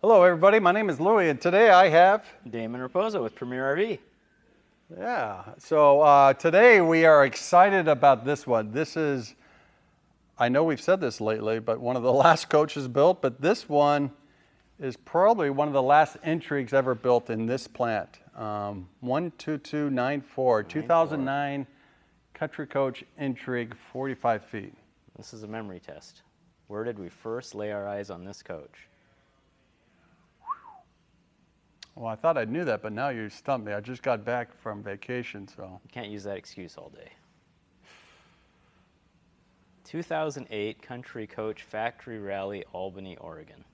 Hello everybody, my name is Louie and today I have Damon with Premier RV. Yeah, so today we are excited about this one. This is, I know we've said this lately, but one of the last coaches built, but this one is probably one of the last Intrigues ever built in this plant. 12294, 2009 Country Coach Intrigue, 45 feet. This is a memory test. Where did we first lay our eyes on this coach? Well, I thought I knew that, but now you stumped me. I just got back from vacation, so. You can't use that excuse all day. 2008 Country Coach Factory Rally, Albany, Oregon.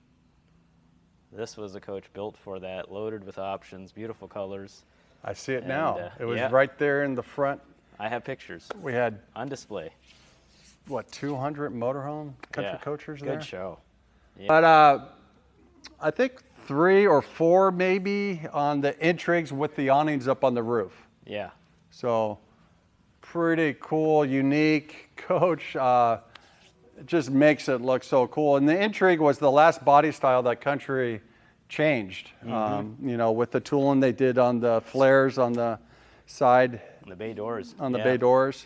This was a coach built for that, loaded with options, beautiful colors. I see it now. It was yeah. right there in the front. I have pictures. We had on display. What, 200 motorhome country coachers there? Good show. Yeah. But I think 3 or 4 maybe on the Intrigues with the awnings up on the roof. Yeah. So pretty cool, unique coach. It just makes it look so cool. And the Intrigue was the last body style that Country changed. You know, with the tooling they did on the flares on the side. On the bay doors. On the bay doors.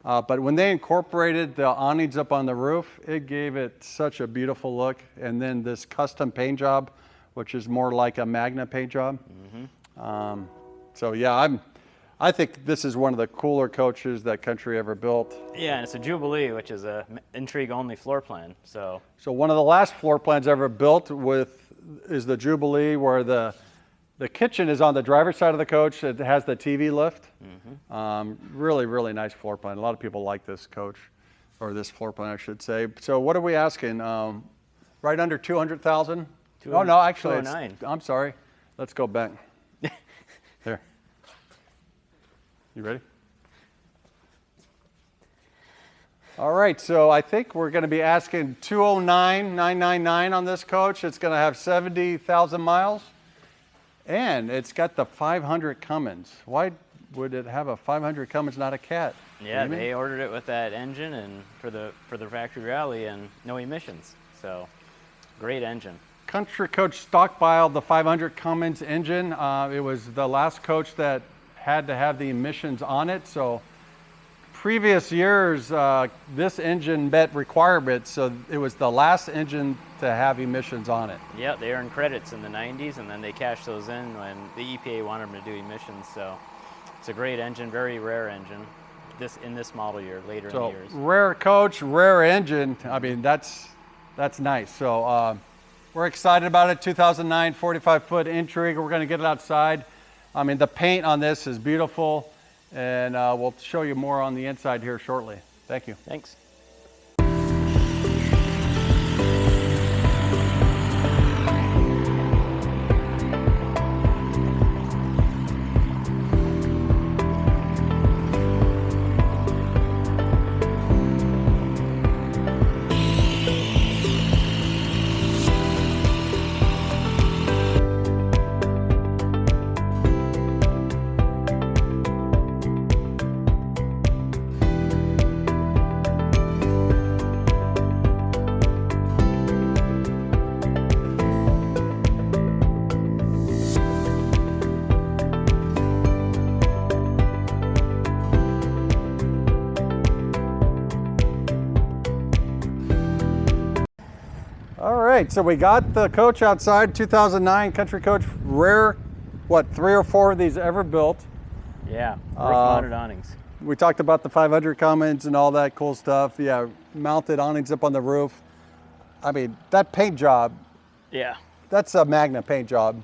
But when they incorporated the awnings up on the roof, it gave it such a beautiful look. And then this custom paint job, which is more like a Magna paint job. So yeah, I think this is one of the cooler coaches that Country ever built. Yeah, and it's a Jubilee, which is a Intrigue-only floor plan. So one of the last floor plans ever built is the Jubilee, where the kitchen is on the driver's side of the coach. It has the TV lift. Really, really nice floor plan. A lot of people like this coach, or this floor plan, I should say. So what are we asking? Right under 200,000? Oh no, actually, I'm sorry. Let's go back. There. You ready? All right, so I think we're going to be asking 209,999 on this coach. It's going to have 70,000 miles, and it's got the 500 Cummins. Why would it have a 500 Cummins, not a Cat? Yeah, they ordered it with that engine and for the factory rally and no emissions. So great engine. Country Coach stockpiled the 500 Cummins engine. It was the last coach that had to have the emissions on it. So previous years, this engine met requirements. So it was the last engine to have emissions on it. Yeah, they earned credits in the 90s, and then they cashed those in when the EPA wanted them to do emissions. So it's a great engine, very rare engine. In this model year, later in the years. Rare coach, rare engine. I mean, that's nice. So. We're excited about it. 2009 45-foot Intrigue. We're going to get it outside. I mean, the paint on this is beautiful, and we'll show you more on the inside here shortly. Thank you. Thanks. All right, so we got the coach outside, 2009 Country Coach, rare, what, 3 or 4 of these ever built. Yeah, roof-mounted awnings. We talked about the 500 Cummins and all that cool stuff. Yeah, mounted awnings up on the roof. I mean, that paint job. Yeah. That's a Magna paint job.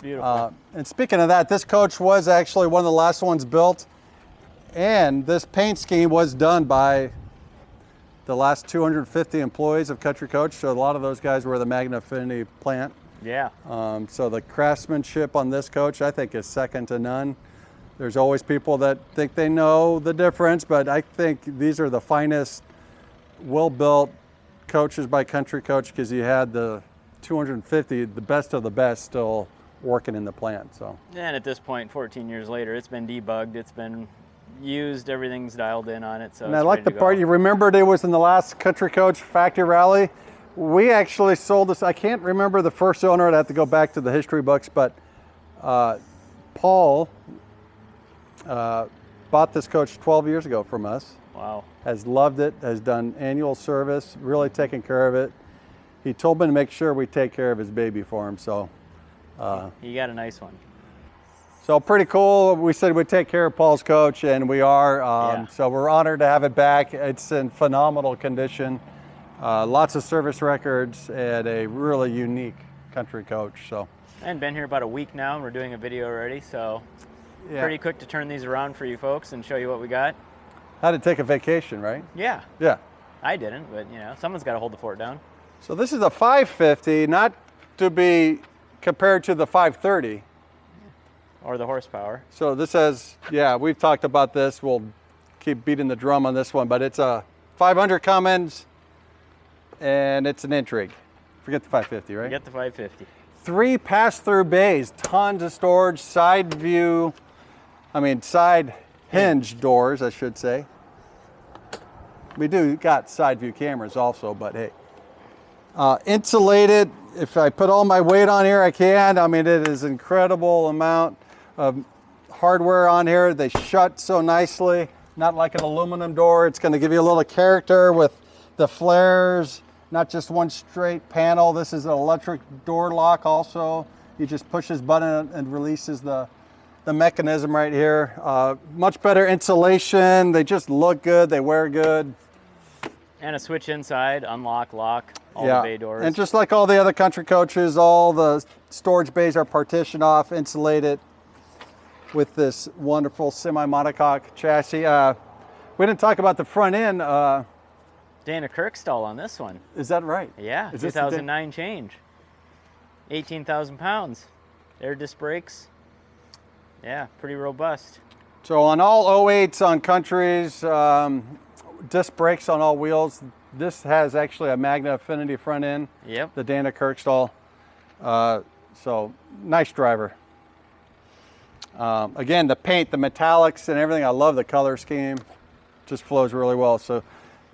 Beautiful. And speaking of that, this coach was actually one of the last ones built, and this paint scheme was done by the last 250 employees of Country Coach. So a lot of those guys were the Magna Affinity plant. Yeah. So the craftsmanship on this coach, I think, is second to none. There's always people that think they know the difference, but I think these are the finest, well-built coaches by Country Coach, because you had the 250, the best of the best, still working in the plant. So. And at this point, 14 years later, it's been debugged. It's been used, everything's dialed in on it. So and I like the part, you remembered it was in the last Country Coach Factory Rally We actually sold this. I can't remember the first owner. I'd have to go back to the history books, but Paul bought this coach 12 years ago from us. Wow. Has loved it, has done annual service, really taken care of it. He told me to make sure we take care of his baby for him, so. You got a nice one. So pretty cool. We said we'd take care of Paul's coach, and we are. Yeah. So we're honored to have it back. It's in phenomenal condition. Lots of service records and a really unique country coach. So. And been here about a week now, and we're doing a video already, so Yeah. pretty quick to turn these around for you folks and show you what we got. Had to take a vacation, right? Yeah, Yeah. I didn't, but you know, someone's got to hold the fort down. So this is a 550, not to be compared to the 530. Or the horsepower. So this has, yeah, we've talked about this. We'll keep beating the drum on this one, but it's a 500 Cummins, and it's an Intrigue. Forget the 550, right? You got the 550. 3 pass-through bays, tons of storage, side hinge doors, I should say. We do got side view cameras also, but hey. Insulated, if I put all my weight on here, I can. I mean, it is an incredible amount of hardware on here. They shut so nicely, not like an aluminum door. It's gonna give you a little character with the flares, not just one straight panel. This is an electric door lock also. You just push this button and releases the mechanism right here. Much better insulation. They just look good, they wear good. And a switch inside, unlock, lock, all the bay doors. And just like all the other country coaches, all the storage bays are partitioned off, insulated with this wonderful semi-monocoque chassis. We didn't talk about the front end. Dana Kirkstall on this one. Is that right? Yeah, Is this the 2009 change. 18,000 pounds. Air disc brakes. Yeah, pretty robust. So on all 08s on countries, disc brakes on all wheels. This has actually a Magna Affinity front end. Yep. The Dana Kirkstall. So nice driver. Again, the paint, the metallics and everything, I love the color scheme. Just flows really well. So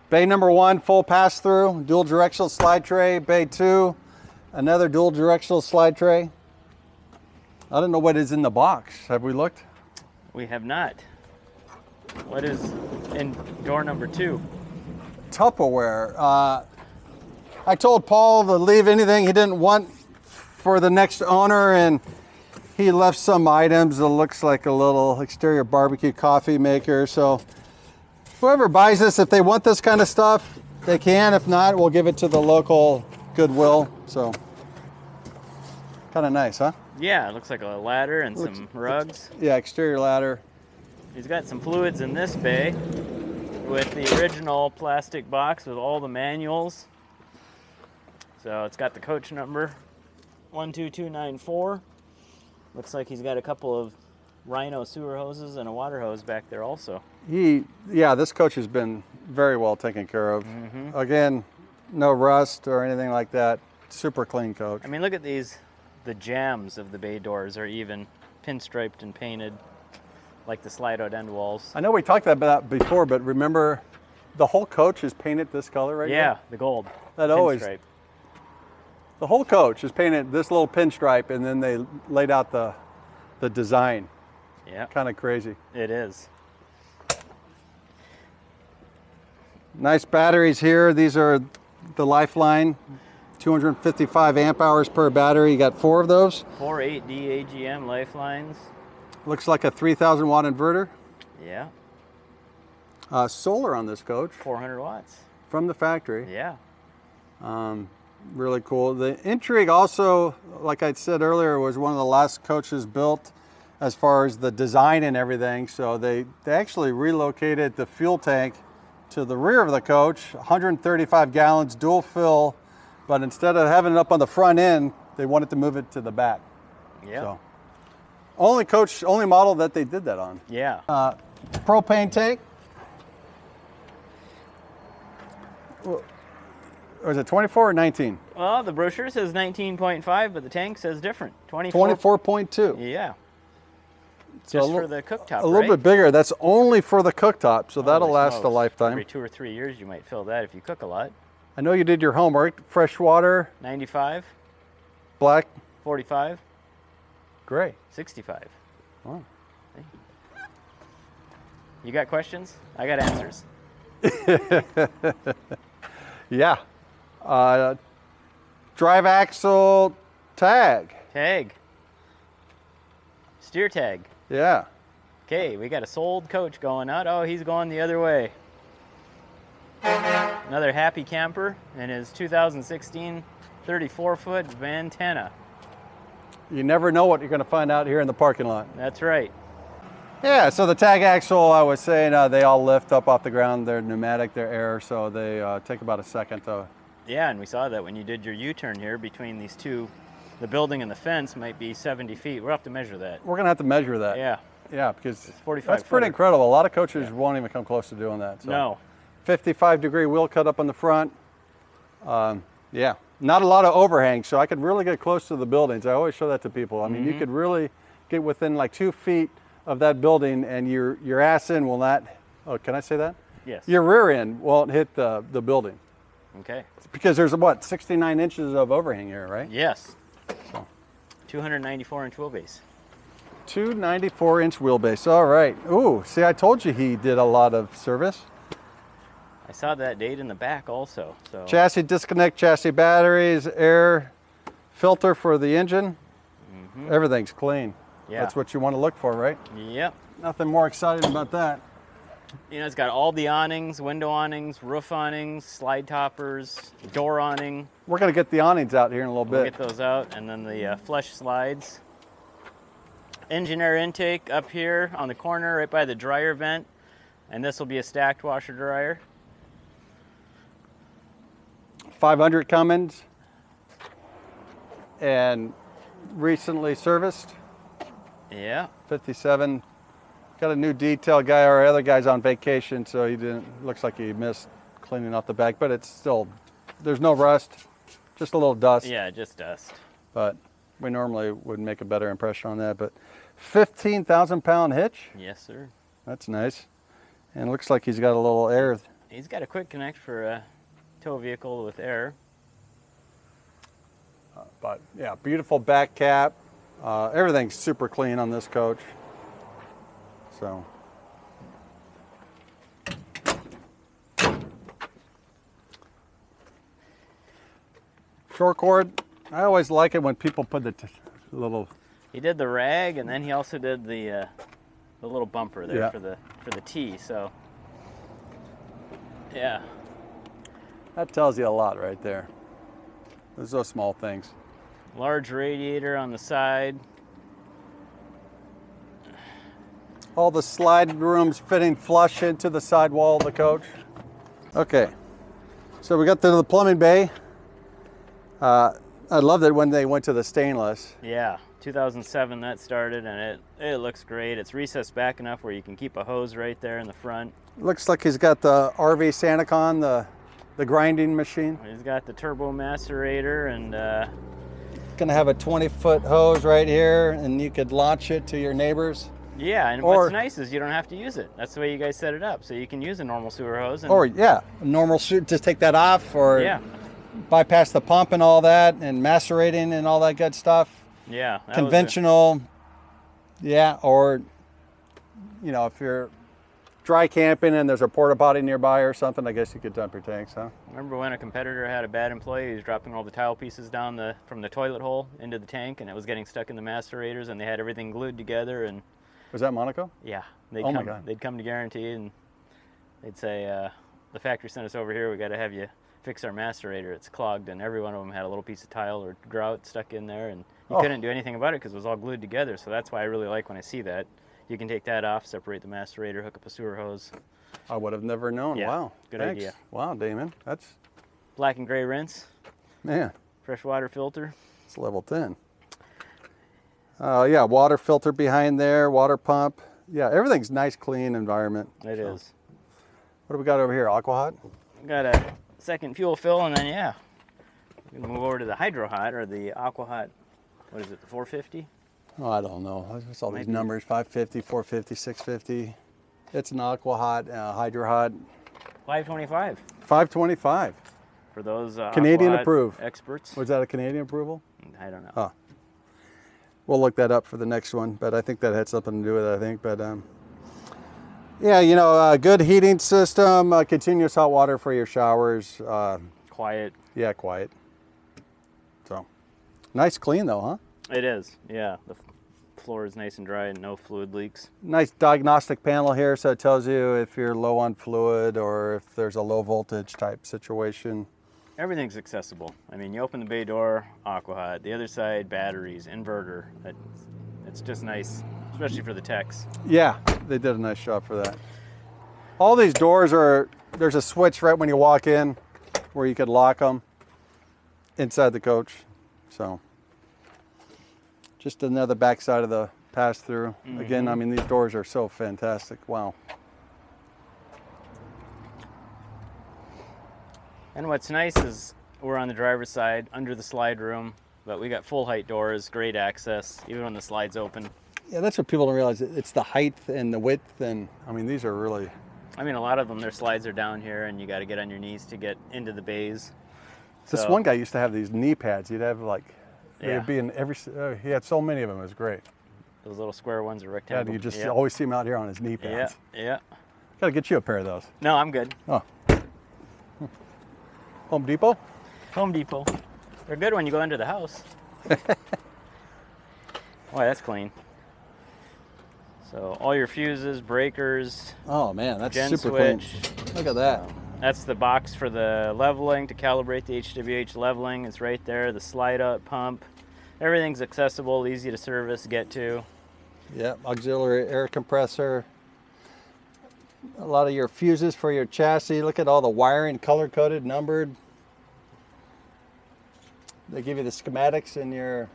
bay number 1, full pass through, dual directional slide tray. Bay 2, another dual directional slide tray. I don't know what is in the box. Have we looked? We have not. What is in door number 2? Tupperware. I told Paul to leave anything he didn't want for the next owner, and he left some items that looks like a little exterior barbecue coffee maker. So whoever buys this, if they want this kind of stuff, they can. If not, we'll give it to the local Goodwill. So kind of nice, huh? Yeah, it looks like a ladder and some rugs. Yeah, exterior ladder. He's got some fluids in this bay with the original plastic box with all the manuals. So it's got the coach number 12294. Looks like he's got a couple of Rhino sewer hoses and a water hose back there also. This coach has been very well taken care of. Again, no rust or anything like that. Super clean coach. I mean, look at these. The jambs of the bay doors are even pinstriped and painted like the slide-out end walls. I know we talked about that before, but remember the whole coach is painted this color right Yeah, now? the gold. That always, pinstripe. the whole coach is painted this little pinstripe, and then they laid out the design. Yeah, Kind of crazy. it is. Nice batteries here. These are the Lifeline, 255 amp hours per battery. You got 4 of those. 4 8D AGM lifelines. Looks like a 3,000 watt inverter. Yeah, Solar on this coach 400 watts. from the factory. Yeah. Really cool. The Intrigue also, like I said earlier, was one of the last coaches built as far as the design and everything. So they actually relocated the fuel tank to the rear of the coach, 135 gallons, dual fill, but instead of having it up on the front end, they wanted to move it to the back. Yeah. So, only model that they did that on. Yeah. Propane tank. Or is it 24 or 19? Well, the brochure says 19.5, but the tank says different. 24. 24.2. Yeah. So Just for the cooktop, a little bit bigger. That's only for the cooktop, so that'll Holy last a smokes. lifetime. Every 2 or 3 years, you might fill that if you cook a lot. I know you did your homework. Fresh water, 95, black, 45, gray. 65. Oh. You got questions? I got answers. Yeah. Drive axle tag. Tag. Steer tag. Yeah. Okay, we got a sold coach going out. Oh, he's going the other way. Another happy camper in his 2016 34-foot Vantana. You never know what you're going to find out here in the parking lot. That's right. Yeah, so the tag axle, I was saying, they all lift up off the ground. They're pneumatic, they're air, so they take about a second to... Yeah, and we saw that when you did your U-turn here between these two. The building and the fence might be 70 feet. We'll have to measure that. We're going to have to measure that. Yeah. Yeah, because 45 that's pretty incredible. A lot of coaches won't even come close to doing that. So. No. 55-degree wheel cut up on the front. Yeah, not a lot of overhang, so I could really get close to the buildings. I always show that to people. I mean, you could really get within like 2 feet of that building, and your ass end will not. Oh, can I say that? Yes. Your rear end won't hit the building. Okay. Because there's what, 69 inches of overhang here, right? Yes. So. 294-inch wheelbase. 294-inch wheelbase. All right. Ooh, see, I told you he did a lot of service. I saw that date in the back also. So. Chassis disconnect, chassis batteries, air filter for the engine. Everything's clean. Yeah. That's what you want to look for, right? Yep. Nothing more exciting about that. You know, it's got all the awnings, window awnings, roof awnings, slide toppers, door awning. We're going to get the awnings out here in a little We'll bit. get those out, and then the flush slides. Engine air intake up here on the corner right by the dryer vent, and this will be a stacked washer dryer. 500 Cummins and recently serviced. Yeah. 57. Got a new detail guy. Our other guy's on vacation, so he didn't. Looks like he missed cleaning off the back, but it's still. There's no rust, just a little dust. Yeah, just dust. But we normally would make a better impression on that. But 15,000-pound hitch. Yes, sir. That's nice. And it looks like he's got a little air. He's got a quick connect for a tow vehicle with air. But yeah, beautiful back cap. Everything's super clean on this coach. So. Short cord. I always like it when people put the little. He did the rag, and then he also did the little bumper there Yeah. for the T. So yeah. That tells you a lot right there. Those are small things. Large radiator on the side. All the slide rooms fitting flush into the side wall of the coach. Okay, so we got to the plumbing bay. I loved it when they went to the stainless. Yeah, 2007 that started, and it looks great. It's recessed back enough where you can keep a hose right there in the front. Looks like he's got the RV Santicon, the grinding machine. He's got the turbo macerator, and Gonna have a 20-foot hose right here, and you could launch it to your neighbors. yeah, and Or- what's nice is you don't have to use it. That's the way you guys set it up, so you can use a normal sewer hose. And, Or yeah, a normal suit, just take that off, or yeah, bypass the pump and all that, and macerating and all that good stuff. yeah. that was Conventional, yeah, or you know, if you're dry camping and there's a porta potty nearby or something, I guess you could dump your tanks, huh? Remember when a competitor had a bad employee? He was dropping all the tile pieces down from the toilet hole into the tank, and it was getting stuck in the macerators, and they had everything glued together. And Was that Monaco? yeah, they'd Oh my come. God. They'd come to guarantee, and they'd say, "The factory sent us over here. We got to have you fix our macerator. It's clogged." And every one of them had a little piece of tile or grout stuck in there, and you Oh. couldn't do anything about it because it was all glued together. So that's why I really like when I see that. You can take that off, separate the macerator, hook up a sewer hose. I would have never known. Yeah, Wow. good Thanks. idea. Wow, Damon. That's, Black and gray rinse, man, fresh water filter. it's level 10. Yeah, water filter behind there, water pump. Yeah, everything's nice, clean environment. It is. What do we got over here? Aqua Hot? Got a second fuel fill, and then yeah, we can move over to the Hydro Hot or the Aqua Hot. What is it, the 450? Oh, I don't know. What's all these Maybe. numbers? 550, 450, 650. It's an Aqua Hot, Hydro Hot. 525. 525. for those Canadian aqua approved. experts. Was that a Canadian approval? I don't know. Oh. We'll look that up for the next one, but I think that had something to do with it, I think. But yeah, you know, good heating system, continuous hot water for your showers. Quiet. Yeah, quiet. So, nice clean though, huh? It is, yeah. The floor is nice and dry and no fluid leaks. Nice diagnostic panel here, so it tells you if you're low on fluid or if there's a low voltage type situation. Everything's accessible. I mean, you open the bay door, aqua hot. The other side, batteries, inverter. It's just nice, especially for the techs. Yeah, they did a nice job for that. All these doors there's a switch right when you walk in where you could lock them inside the coach. So, just another backside of the pass-through. Again, I mean, these doors are so fantastic. Wow. And what's nice is we're on the driver's side under the slide room, but we got full height doors, great access, even when the slide's open. Yeah, that's what people don't realize. It's the height and the width, and I mean, these are really. I mean, a lot of them, their slides are down here, and you got to get on your knees to get into the bays. This one guy used to have these knee pads. He'd have like, Yeah. they'd be in every. He had so many of them. It was great. Those little square ones are Yeah, rectangle. you just Yep. always see him out here on his knee Yeah, pads. yeah. Got to get you a pair of those. No, I'm good. Oh. Home Depot. Home Depot. They're good when you go into the house. Boy, that's clean. So all your fuses, breakers, Oh man, that's gen super switch. clean. Look at that. That's the box for the leveling to calibrate the HWH leveling. It's right there. The slide up pump. Everything's accessible, easy to service, get to. Yeah, auxiliary air compressor. A lot of your fuses for your chassis. Look at all the wiring, color-coded, numbered. They give you the schematics in your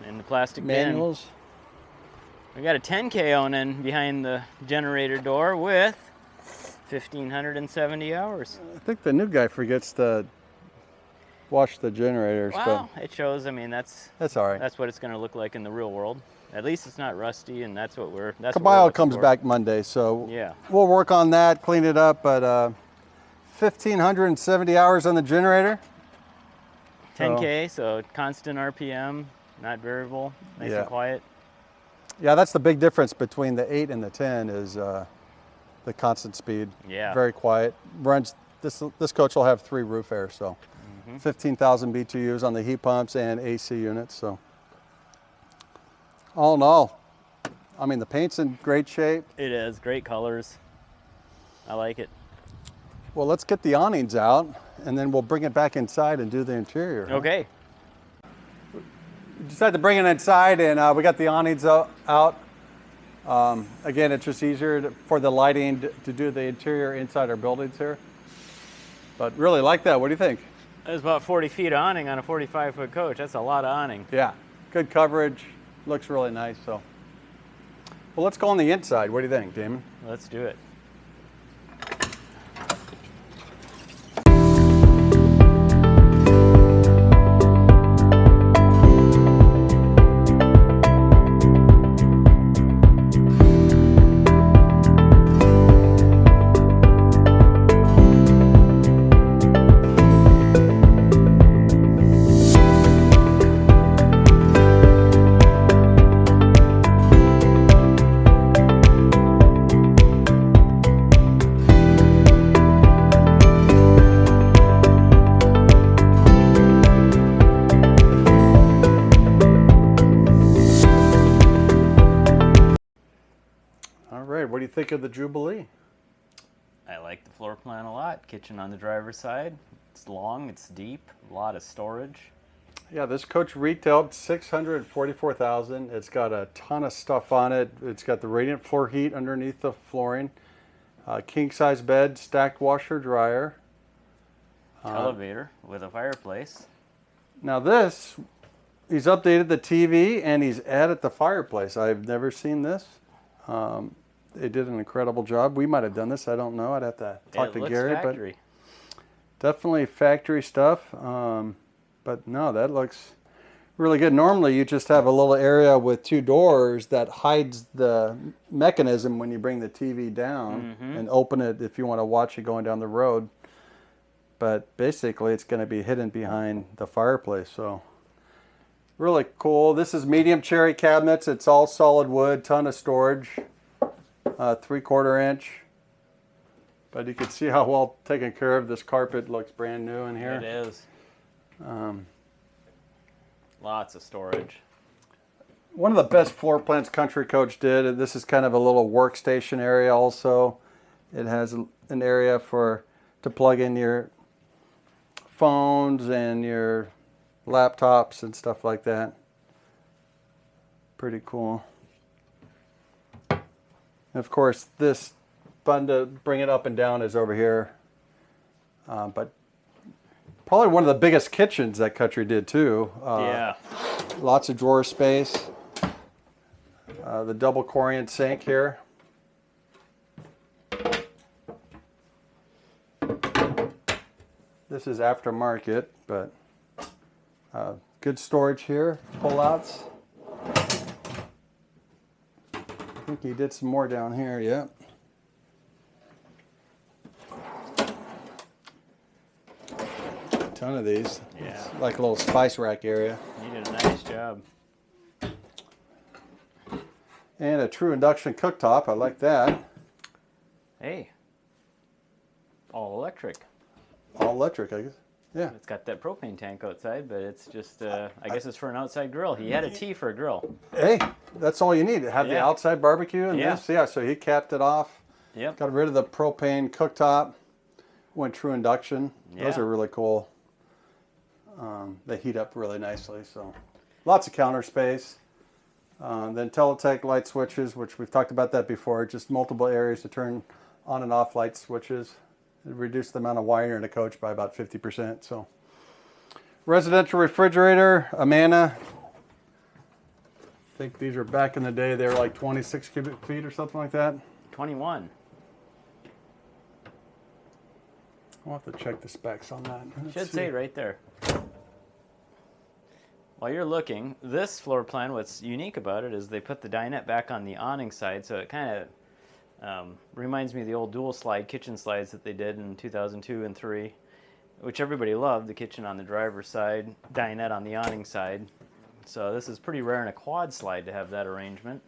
In the plastic bin. manuals. We got a 10K onan behind the generator door with 1,570 hours. I think the new guy forgets to wash the generators, Well, it shows. I mean, that's but that's all right. what it's going to look like in the real world. At least it's not rusty, and that's what we're. That's what we're Cabile looking comes for. back Monday, so Yeah. we'll work on that, clean it up. But 1,570 hours on the generator. 10K, so constant RPM, not variable, nice Yeah. and quiet. Yeah, that's the big difference between the 8 and the 10 is the constant speed. Yeah. Very quiet. Runs this coach will have 3 roof air, so 15,000 BTUs on the heat pumps and AC units. So all in all, I mean the paint's in great shape. It is great colors. I like it. Well, let's get the awnings out and then we'll bring it back inside and do the interior. huh? Okay. We decided to bring it inside and we got the awnings out. Again, it's just easier for the lighting to do the interior inside our buildings here. But really like that. What do you think? There's about 40 feet of awning on a 45-foot coach. That's a lot of awning. Yeah, good coverage. Looks really nice. So, well, let's go on the inside. What do you think, Damon? Let's do it. All right. What do you think of the Jubilee? I like the floor plan a lot. Kitchen on the driver's side. It's long, it's deep, a lot of storage. Yeah, this coach retailed $644,000. It's got a ton of stuff on it. It's got the radiant floor heat underneath the flooring, king size bed, stacked washer dryer. Elevator with a fireplace. Now this, he's updated the TV and he's added the fireplace. I've never seen this. They did an incredible job. We might have done this. I don't know. I'd have to talk It to looks Gary, factory. but definitely factory stuff. But no, that looks really good. Normally you just have a little area with 2 doors that hides the mechanism when you bring the TV down and open it if you want to watch it going down the road. but basically it's going to be hidden behind the fireplace. So really cool. This is medium cherry cabinets. It's all solid wood, ton of storage, 3/4 inch. But you can see how well taken care of. This carpet looks brand new in here. It is. Lots of storage. One of the best floor plans Country Coach did, and this is kind of a little workstation area also. It has an area to plug in your phones and your laptops and stuff like that. Pretty cool. And of course, this button to bring it up and down is over here. But probably one of the biggest kitchens that Country did too. Yeah. Lots of drawer space. The double Corian sink here. This is aftermarket, but good storage here. Pull-outs. I think he did some more down here, yeah. Ton of these. Yeah. It's like a little spice rack area. You did a nice job. And a true induction cooktop. I like that. Hey. All electric. All electric, I guess. Yeah. It's got that propane tank outside, but it's just, I guess it's for an outside grill. He had a T for a grill. Hey, that's all you need to have the Yeah. outside barbecue and Yeah. this. Yeah, so he capped it off. Yep. Got rid of the propane cooktop. Went true induction. Those Yeah. are really cool. They heat up really nicely. So lots of counter space. Then Teletech light switches, which we've talked about that before. Just multiple areas to turn on and off light switches. It reduced the amount of wire in a coach by about 50%. So residential refrigerator, a Magna. I think these are back in the day. They were like 26 cubic feet or something like that. 21. I'll have to check the specs on that. Let's Should see. say right there. While you're looking, this floor plan, what's unique about it is they put the dinette back on the awning side, so it kind of reminds me of the old dual slide kitchen slides that they did in 2002 and 3, which everybody loved, the kitchen on the driver's side, dinette on the awning side. So this is pretty rare in a quad slide to have that arrangement.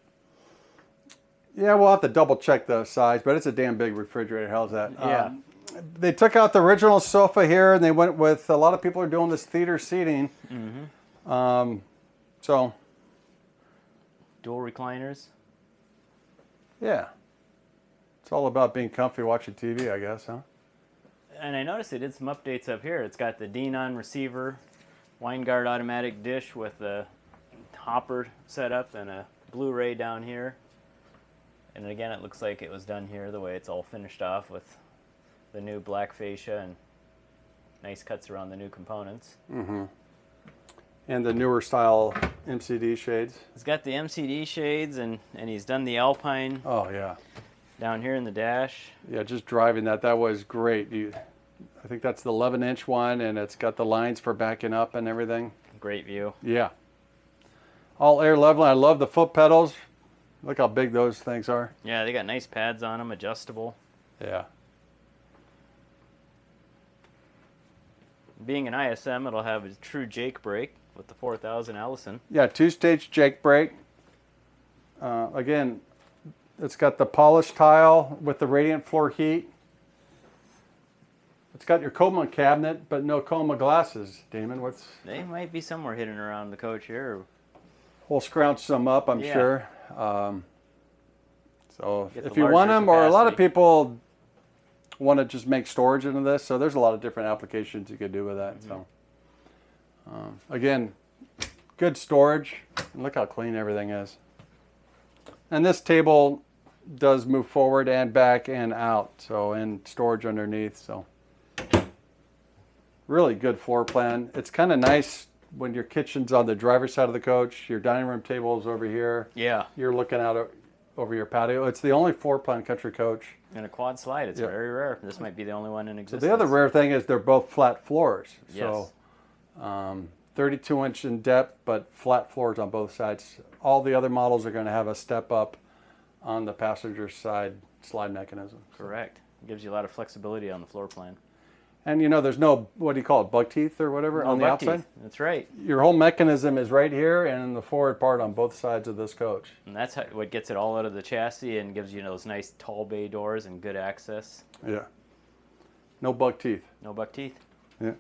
Yeah, we'll have to double check the size, but it's a damn big refrigerator. How's that? Yeah. They took out the original sofa here, and they went with, a lot of people are doing this theater seating. Mm-hmm. So, Dual recliners. yeah. It's all about being comfy watching TV, I guess, huh? And I noticed they did some updates up here. It's got the Denon receiver, Winegard automatic dish with a hopper set up and a Blu-ray down here. And again, it looks like it was done here the way it's all finished off with the new black fascia and nice cuts around the new components. Mm-hmm. And the newer style MCD shades. He's got the MCD shades and he's done the Alpine Oh, yeah. down here in the dash. Yeah, just driving that was great. I think that's the 11-inch one, and it's got the lines for backing up and everything. Great view. Yeah. All air leveling. I love the foot pedals. Look how big those things are. Yeah, they got nice pads on them, adjustable. Yeah. Being an ISM, it'll have a true Jake brake with the 4000 Allison. Yeah, 2-stage Jake brake. Again, it's got the polished tile with the radiant floor heat. It's got your coma cabinet, but no coma glasses. Damon, They might be somewhere hidden around the coach here. we'll scrounge some up, I'm Yeah. sure. So Get the if you want larger them, or a lot of capacity. people want to just make storage into this, so there's a lot of different applications you could do with that. So again, good storage. And look how clean everything is. And this table does move forward and back and out, so, and storage underneath. So really good floor plan. It's kind of nice when your kitchen's on the driver's side of the coach, your dining room table is over here. Yeah. You're looking out over your patio. It's the only floor plan Country Coach. And a quad slide, it's Yeah. very rare. This might be the only one in So existence. the other rare thing is they're both flat floors. Yes. So 32-inch in depth, but flat floors on both sides. All the other models are going to have a step up on the passenger side slide mechanism. Correct. Gives you a lot of flexibility on the floor plan. And you know, there's no, what do you call it, bug teeth or whatever on the buck outside? teeth. That's right. Your whole mechanism is right here and in the forward part on both sides of this coach. And that's what gets it all out of the chassis and gives you those nice tall bay doors and good access. Yeah. No bug teeth. No buck teeth. Yeah.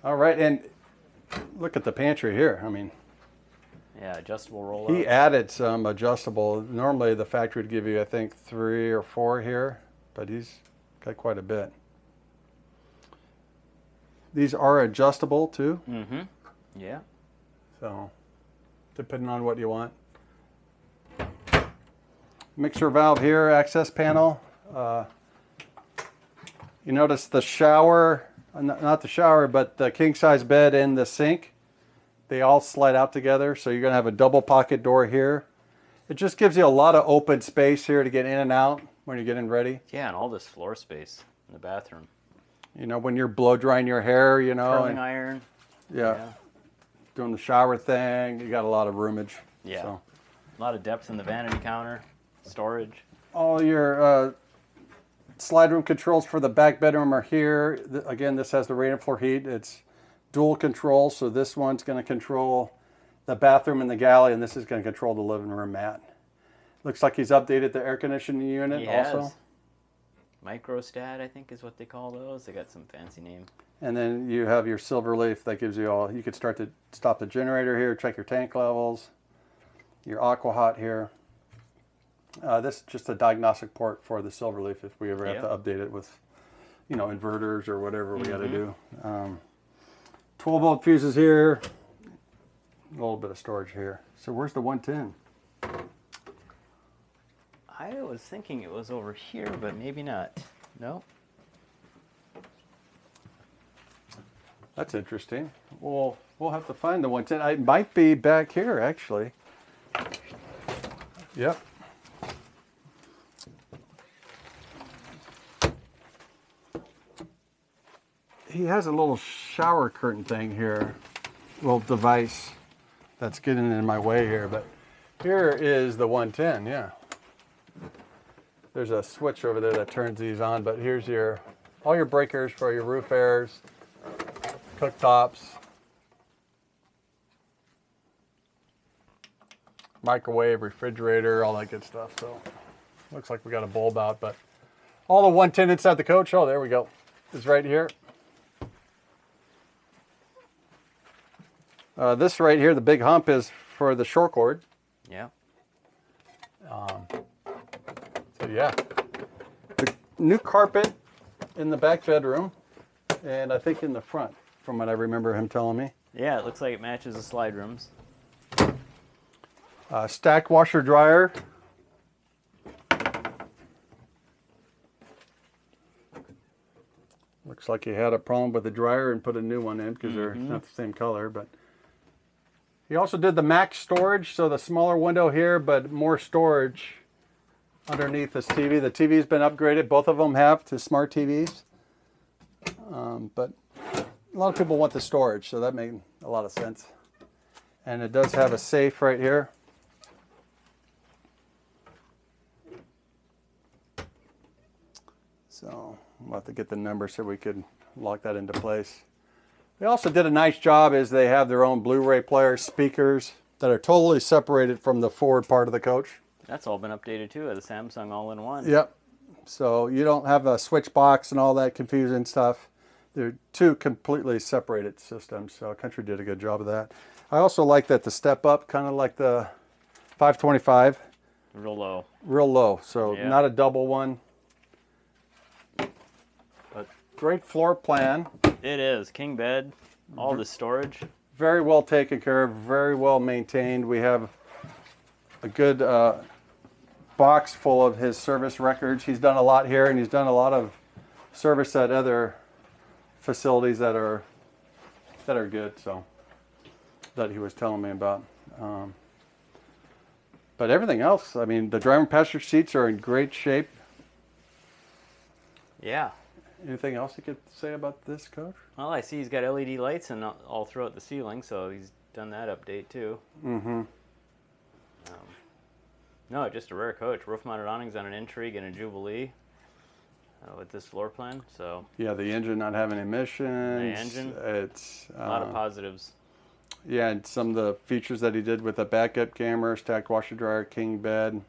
All right, and look at the pantry here. I mean, Yeah, adjustable roll he added some adjustable. Normally the factory would give you, I think, 3 or 4 here, but he's got quite a bit. These are adjustable too. Mm-hmm. Yeah. So, depending on what you want. Mixer valve here, access panel. You notice the shower, not the shower, but the king size bed and the sink. They all slide out together, so you're going to have a double pocket door here. It just gives you a lot of open space here to get in and out when you're getting ready. Yeah, and all this floor space in the bathroom. You know, when you're blow drying your hair, you know. Curling and, iron. yeah. Doing the shower thing, you got a lot of roomage. Yeah. So. A lot of depth in the vanity counter, storage. All your slide room controls for the back bedroom are here. Again, this has the radiant floor heat. It's dual control, so this one's going to control the bathroom and the galley, and this is going to control the living room mat. Looks like he's updated the air conditioning unit also. Microstat, I think, is what they call those. They got some fancy name. And then you have your silver leaf that gives you all. You could stop the generator here, check your tank levels, your aqua hot here. This is just a diagnostic port for the silver leaf if we ever have to update it with, you know, inverters or whatever we got to do. 12-volt fuses here. A little bit of storage here. So where's the 110? I was thinking it was over here, but maybe not. No. That's interesting. Well, we'll have to find the 110. It might be back here, actually. Yep. He has a little shower curtain thing here, little device that's getting in my way here, but here is the 110, yeah. There's a switch over there that turns these on, but here's all your breakers for your roof airs, cooktops, microwave, refrigerator, all that good stuff. So looks like we got a bulb out, but all the 110 inside the coach, oh, there we go, is right here. This right here, the big hump, is for the short cord. Yeah. So yeah, the new carpet in the back bedroom, and I think in the front, from what I remember him telling me. Yeah, it looks like it matches the slide rooms. Stack washer dryer. Looks like he had a problem with the dryer and put a new one in because they're not the same color. But he also did the max storage, so the smaller window here, but more storage underneath this TV. The TV's been upgraded. Both of them have to smart TVs. But a lot of people want the storage, so that made a lot of sense. And it does have a safe right here. So we'll have to get the number so we could lock that into place. They also did a nice job is they have their own Blu-ray player speakers that are totally separated from the forward part of the coach. That's all been updated too, the Samsung all-in-one. Yep. So you don't have a switch box and all that confusing stuff. They're two completely separated systems. So Country did a good job of that. I also like that the step up, kind of like the 525. Real low. Real low. So Yeah. not a double one. But great floor plan. It is. King bed, all the storage. Very well taken care of, very well maintained. We have a good box full of his service records. He's done a lot here, and he's done a lot of service at other facilities that are good. So that he was telling me about. But everything else, I mean, the driver and passenger seats are in great shape. Yeah. Anything else you could say about this coach? Well, I see he's got LED lights and all throughout the ceiling, so he's done that update too. Mm-hmm. No, just a rare coach. Roof-mounted awnings on an Intrigue and a Jubilee. with this floor plan. So Yeah, the engine not having emissions. The engine? It's a lot of positives. yeah, and some of the features that he did with the backup camera, stacked washer dryer, king bed.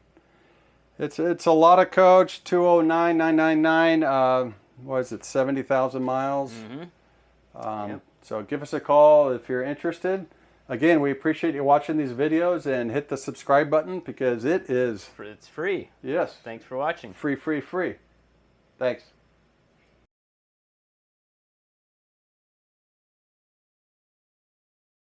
It's a lot of coach. 209,999. What is it? 70,000 miles. Yep. So give us a call if you're interested. Again, we appreciate you watching these videos, and hit the subscribe button because it's It's free. yes, Thanks for watching. free. Thanks.